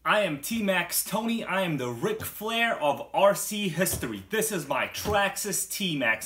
I am T-Maxx Tony. I am the Ric Flair of RC history. This is my Traxxas T-Maxx.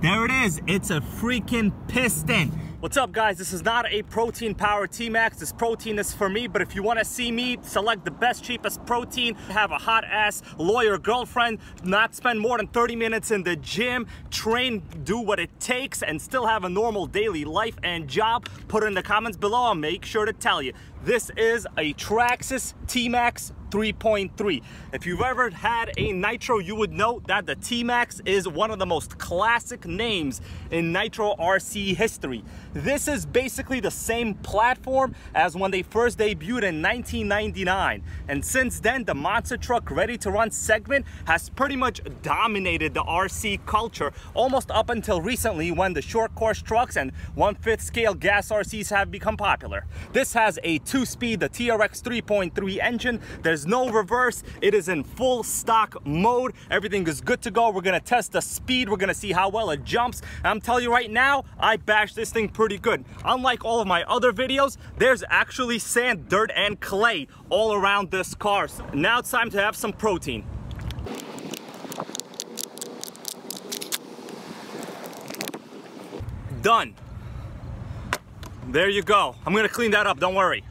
There it is, it's a freaking piston. What's up guys, this is not a protein powered T-Maxx. This protein is for me, but if you want to see me select the best, cheapest protein, have a hot ass lawyer girlfriend, not spend more than 30 minutes in the gym, train, do what it takes, and still have a normal daily life and job, put it in the comments below. I'll make sure to tell you. This is a Traxxas T-Maxx 3.3. If you've ever had a Nitro, you would know that the T-Maxx is one of the most classic names in Nitro RC history. This is basically the same platform as when they first debuted in 1999. And since then, the monster truck ready to run segment has pretty much dominated the RC culture, almost up until recently when the short course trucks and 1/5 scale gas RCs have become popular. This has a 2-speed, the TRX 3.3 engine. There's no reverse. It is in full stock mode. Everything is good to go. We're gonna test the speed. We're gonna see how well it jumps. I'm telling you right now, I bashed this thing pretty good. Unlike all of my other videos, there's actually sand, dirt, and clay all around this car. So now it's time to have some protein. Done. There you go. I'm gonna clean that up, don't worry.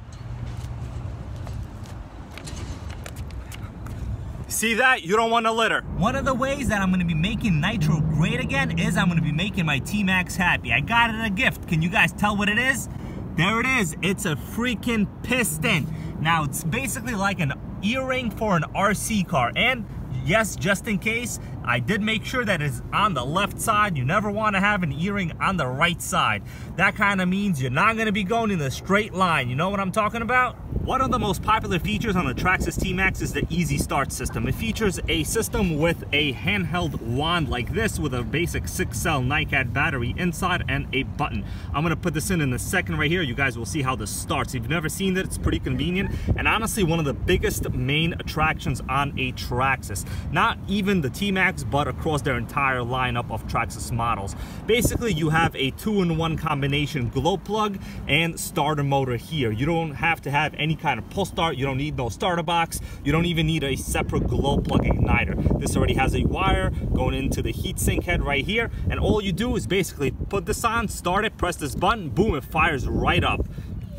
See that? You don't want to litter. One of the ways that I'm going to be making Nitro great again is I'm going to be making my T-Maxx happy. I got it a gift. Can you guys tell what it is? There it is. It's a freaking piston. Now, it's basically like an earring for an RC car. And yes, just in case, I did make sure that it's on the left side. You never want to have an earring on the right side. That kind of means you're not going to be going in a straight line. You know what I'm talking about? One of the most popular features on the Traxxas T-Maxx is the Easy Start system. It features a system with a handheld wand like this with a basic 6-cell NiCad battery inside and a button. I'm going to put this in a second right here. You guys will see how this starts. If you've never seen it, it's pretty convenient. And honestly, one of the biggest main attractions on a Traxxas. Not even the T-Maxx, but across their entire lineup of Traxxas models. Basically, you have a 2-in-1 combination glow plug and starter motor here. You don't have to have any kind of pull start. You don't need no starter box. You don't even need a separate glow plug igniter. This already has a wire going into the heatsink head right here, and all you do is basically put this on, start it, press this button, boom, it fires right up.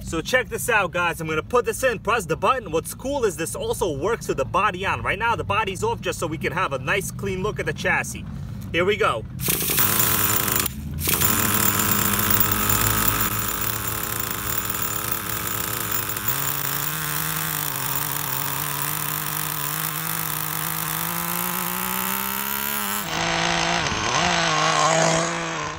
So check this out guys, I'm gonna put this in, press the button. What's cool is this also works with the body on. Right now the body's off just so we can have a nice clean look at the chassis. Here we go.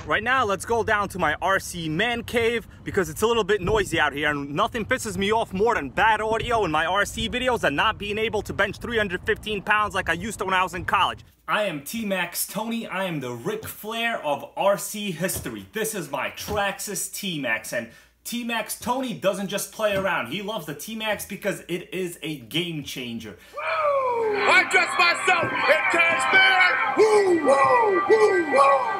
Right now, let's go down to my RC man cave because it's a little bit noisy out here, and nothing pisses me off more than bad audio in my RC videos and not being able to bench 315 pounds like I used to when I was in college. I am T-Maxx Tony. I am the Ric Flair of RC history. This is my Traxxas T-Maxx, and T-Maxx Tony doesn't just play around. He loves the T-Maxx because it is a game changer. I dress myself in cashmere. Woo, woo, woo,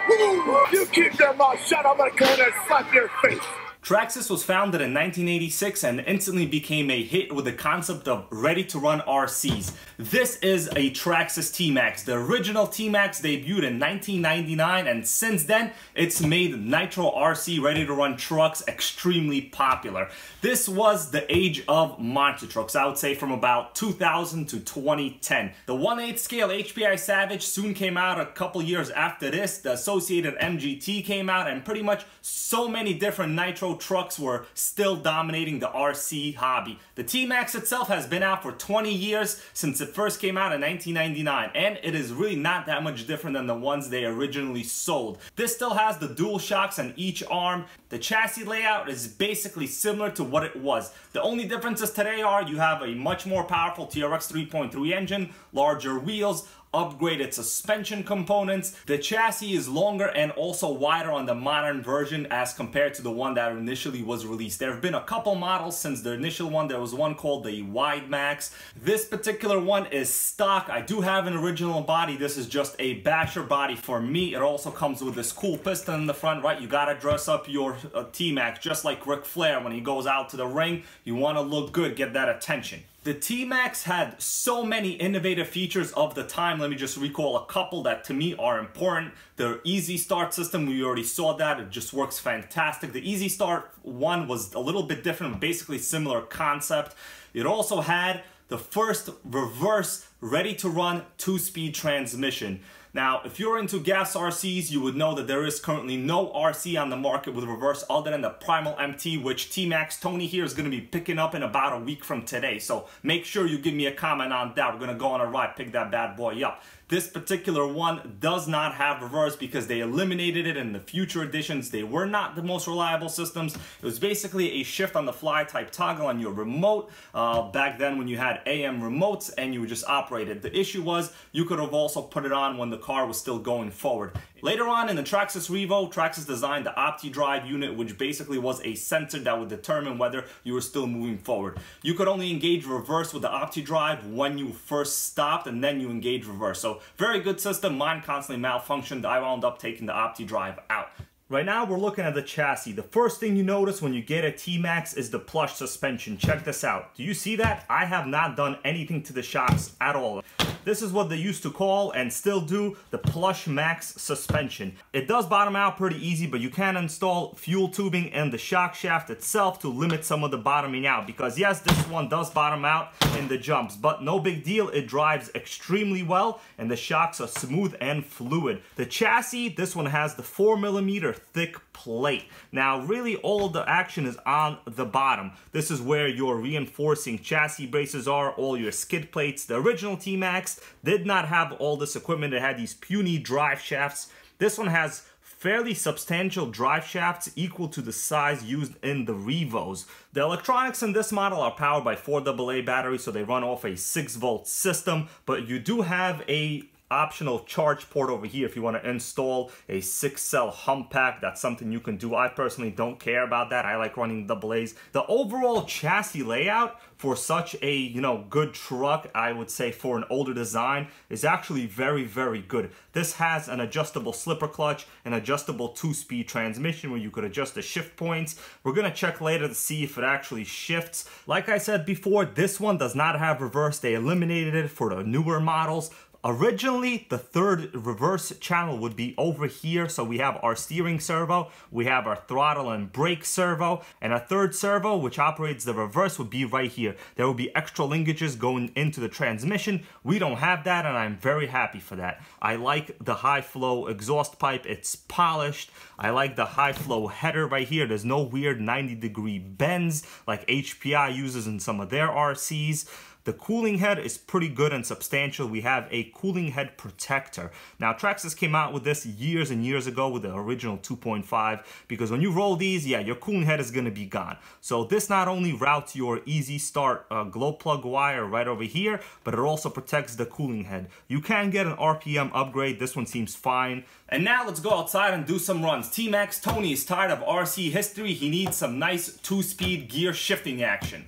woo, woo. You keep your mouth shut, I'm gonna come in and slap your face. Traxxas was founded in 1986 and instantly became a hit with the concept of ready-to-run RCs. This is a Traxxas T-Maxx. The original T-Maxx debuted in 1999, and since then, it's made Nitro RC ready-to-run trucks extremely popular. This was the age of monster trucks, I would say from about 2000 to 2010. The 1/8 scale HPI Savage soon came out a couple years after this. The associated MGT came out, and pretty much so many different Nitro trucks were still dominating the RC hobby. The T-Maxx itself has been out for 20 years since it first came out in 1999, and it is really not that much different than the ones they originally sold. This still has the dual shocks on each arm. The chassis layout is basically similar to what it was. The only differences today are you have a much more powerful TRX 3.3 engine, larger wheels, upgraded suspension components. The chassis is longer and also wider on the modern version as compared to the one that initially was released. There have been a couple models since the initial one. There was one called the Wide Max. This particular one is stock. I do have an original body. This is just a basher body for me. It also comes with this cool piston in the front, right? You gotta dress up your T-Maxx just like Ric Flair when he goes out to the ring. You wanna look good, get that attention. The T-Maxx had so many innovative features of the time. Let me just recall a couple that to me are important. The Easy Start system, we already saw that. It just works fantastic. The Easy Start one was a little bit different, basically similar concept. It also had the first reverse ready-to-run 2-speed transmission. Now, if you're into gas RCs, you would know that there is currently no RC on the market with reverse other than the Primal MT, which T-Maxx Tony here is going to be picking up in about a week from today. So make sure you give me a comment on that. We're going to go on a ride, pick that bad boy up. This particular one does not have reverse because they eliminated it in the future editions. They were not the most reliable systems. It was basically a shift on the fly type toggle on your remote back then when you had AM remotes and you would just operate it. The issue was you could have also put it on when the car was still going forward. Later on in the Traxxas Revo, Traxxas designed the OptiDrive unit, which basically was a sensor that would determine whether you were still moving forward. You could only engage reverse with the OptiDrive when you first stopped, and then you engage reverse. So very good system. Mine constantly malfunctioned. I wound up taking the OptiDrive out. Right now we're looking at the chassis. The first thing you notice when you get a T-Maxx is the plush suspension. Check this out. Do you see that? I have not done anything to the shocks at all. This is what they used to call, and still do, the Plush Max suspension. It does bottom out pretty easy, but you can install fuel tubing in the shock shaft itself to limit some of the bottoming out. Because yes, this one does bottom out in the jumps, but no big deal. It drives extremely well, and the shocks are smooth and fluid. The chassis, this one has the 4mm thick plate. Now, really all of the action is on the bottom. This is where your reinforcing chassis braces are, all your skid plates. The original T-Maxx did not have all this equipment. It had these puny drive shafts. This one has fairly substantial drive shafts equal to the size used in the Revos. The electronics in this model are powered by 4AA batteries, so they run off a 6-volt system, but you do have a optional charge port over here if you want to install a 6-cell hump pack. That's something you can do. I personally don't care about that. I like running AA's. The overall chassis layout for such a, you know, good truck, I would say for an older design, is actually very, very good. This has an adjustable slipper clutch, an adjustable 2-speed transmission where you could adjust the shift points. We're gonna check later to see if it actually shifts. Like I said before, this one does not have reverse. They eliminated it for the newer models. Originally, the third reverse channel would be over here. So we have our steering servo, we have our throttle and brake servo, and a third servo, which operates the reverse, would be right here. There will be extra linkages going into the transmission. We don't have that, and I'm very happy for that. I like the high flow exhaust pipe. It's polished. I like the high flow header right here. There's no weird 90-degree bends like HPI uses in some of their RCs. The cooling head is pretty good and substantial. We have a cooling head protector. Now, Traxxas came out with this years and years ago with the original 2.5, because when you roll these, yeah, your cooling head is gonna be gone. So this not only routes your Easy Start glow plug wire right over here, but it also protects the cooling head. You can get an RPM upgrade. This one seems fine. And now let's go outside and do some runs. T-Maxx Tony is tired of RC history. He needs some nice 2-speed gear shifting action.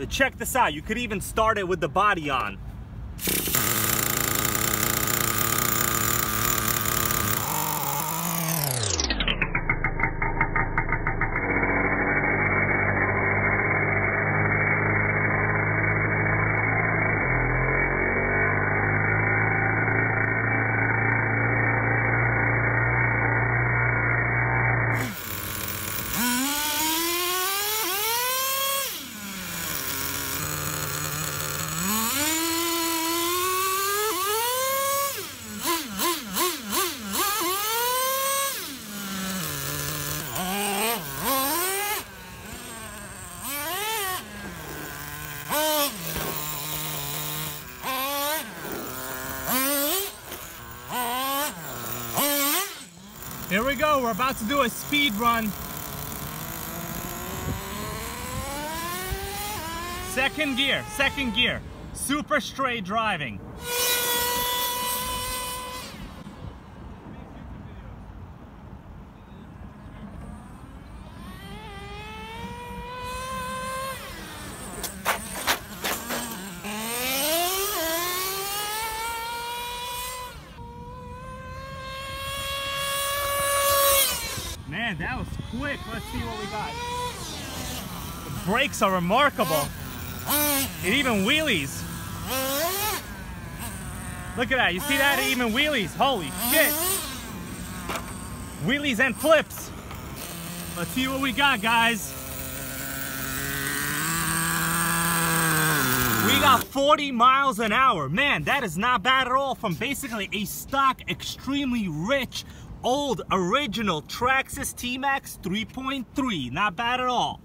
Check this out, you could even start it with the body on. Here we go, we're about to do a speed run. Second gear, super straight driving. that was quick. Let's see what we got. The brakes are remarkable. It even wheelies. Look at that. You see that? It even wheelies. Holy shit. Wheelies and flips. Let's see what we got, guys. We got 40 miles an hour. Man, that is not bad at all from basically a stock, extremely rich, old, original Traxxas T-Maxx 3.3. Not bad at all.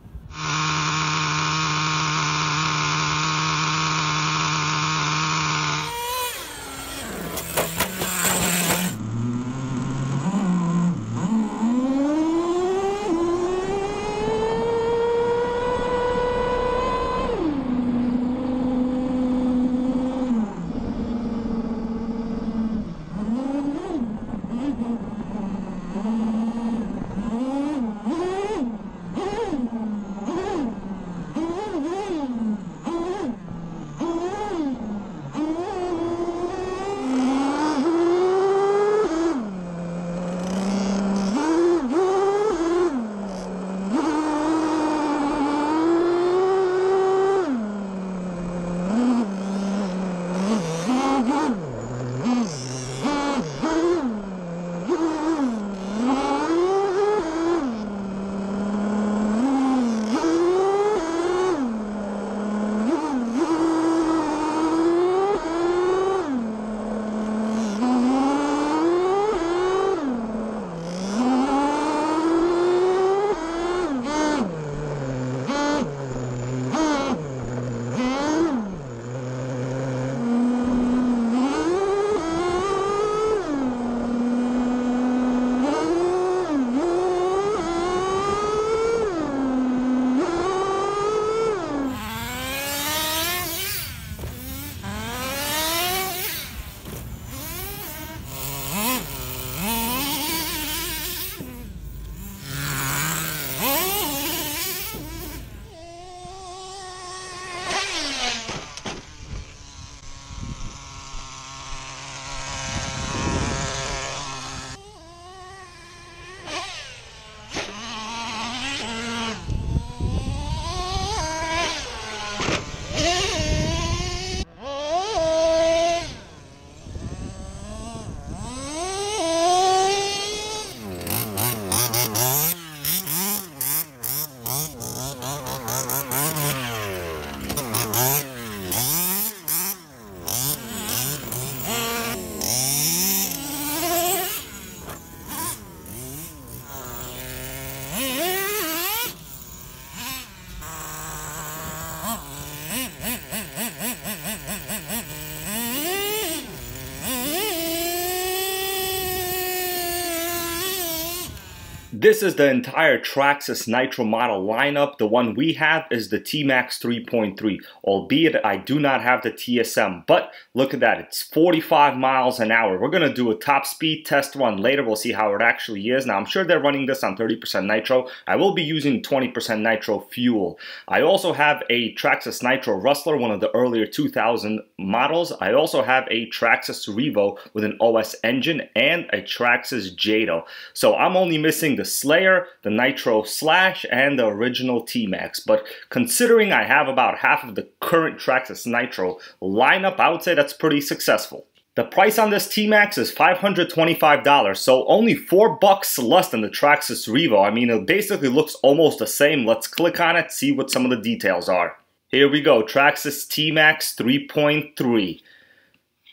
This is the entire Traxxas Nitro model lineup. The one we have is the T-Maxx 3.3, albeit I do not have the TSM, but look at that, it's 45 miles an hour. We're gonna do a top speed test run later. We'll see how it actually is. Now, I'm sure they're running this on 30% nitro. I will be using 20% nitro fuel. I also have a Traxxas Nitro Rustler, one of the earlier 2000 models. I also have a Traxxas Revo with an OS engine and a Traxxas Jado. So I'm only missing the Slayer, the Nitro Slash, and the original T-Maxx. But considering I have about half of the current Traxxas Nitro lineup, I would say that's pretty successful. The price on this T-Maxx is $525, so only $4 less than the Traxxas Revo. I mean, it basically looks almost the same. Let's click on it, see what some of the details are. Here we go, Traxxas T-Maxx 3.3.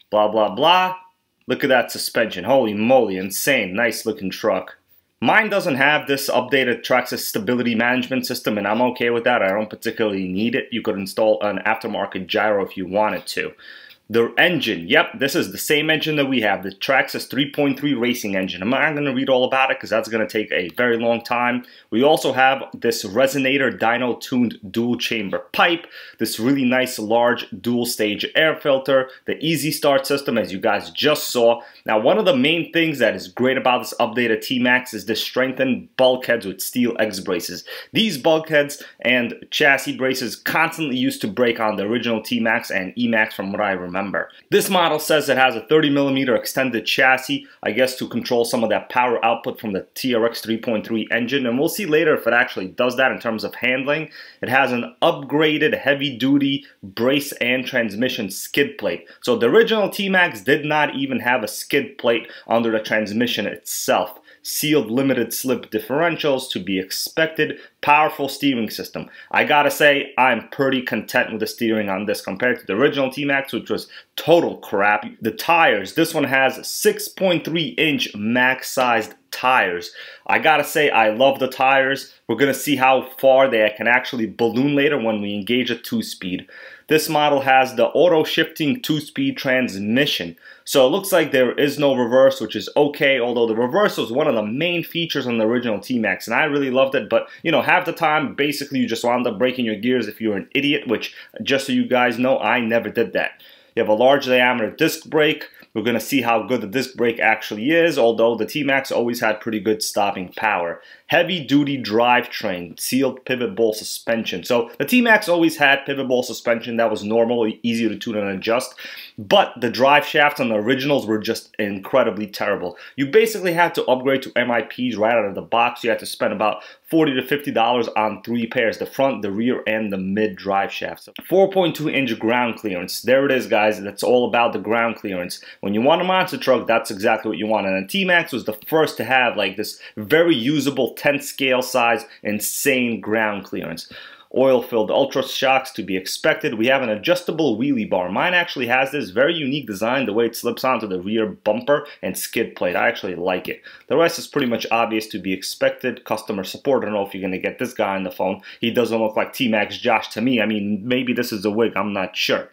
Blah, blah, blah. Look at that suspension. Holy moly, insane. Nice looking truck. Mine doesn't have this updated Traxxas stability management system, and I'm okay with that. I don't particularly need it. You could install an aftermarket gyro if you wanted to. The engine, yep, this is the same engine that we have, the Traxxas 3.3 racing engine. I'm not going to read all about it because that's going to take a very long time. We also have this resonator dyno-tuned dual chamber pipe, this really nice large dual stage air filter, the easy start system as you guys just saw. Now, one of the main things that is great about this updated T-Maxx is the strengthened bulkheads with steel X braces. These bulkheads and chassis braces constantly used to break on the original T-Maxx and E-Maxx from what I remember. remember. This model says it has a 30mm extended chassis, I guess to control some of that power output from the TRX 3.3 engine, and we'll see later if it actually does that in terms of handling. It has an upgraded heavy-duty brace and transmission skid plate. So the original T-Maxx did not even have a skid plate under the transmission itself. Sealed limited slip differentials to be expected, powerful steering system. I gotta say, I'm pretty content with the steering on this compared to the original T-Maxx, which was total crap. The tires, this one has 6.3-inch max-sized tires. I gotta say, I love the tires. We're gonna see how far they can actually balloon later when we engage a 2-speed. This model has the auto-shifting 2-speed transmission. So it looks like there is no reverse, which is okay, although the reverse was one of the main features on the original T-Maxx, and I really loved it, but, you know, half the time, basically, you just wound up breaking your gears if you're an idiot, which, just so you guys know, I never did that. You have a large diameter disc brake. We're going to see how good the disc brake actually is, although the T-Maxx always had pretty good stopping power. Heavy-duty drivetrain, sealed pivot bowl suspension. So the T-Maxx always had pivot bowl suspension. That was normal, easy to tune and adjust. But the drive shafts on the originals were just incredibly terrible. You basically had to upgrade to MIPs right out of the box. You had to spend about $40 to $50 on 3 pairs, the front, the rear, and the mid drive shafts. 4.2-inch ground clearance. There it is, guys. That's all about the ground clearance. When you want a monster truck, that's exactly what you want. And the T-Maxx was the first to have like this very usable 10 scale size, insane ground clearance. Oil-filled ultra shocks to be expected. We have an adjustable wheelie bar. Mine actually has this very unique design, the way it slips onto the rear bumper and skid plate. I actually like it. The rest is pretty much obvious to be expected. Customer support. I don't know if you're going to get this guy on the phone. He doesn't look like T-Maxx Josh to me. I mean, maybe this is a wig. I'm not sure.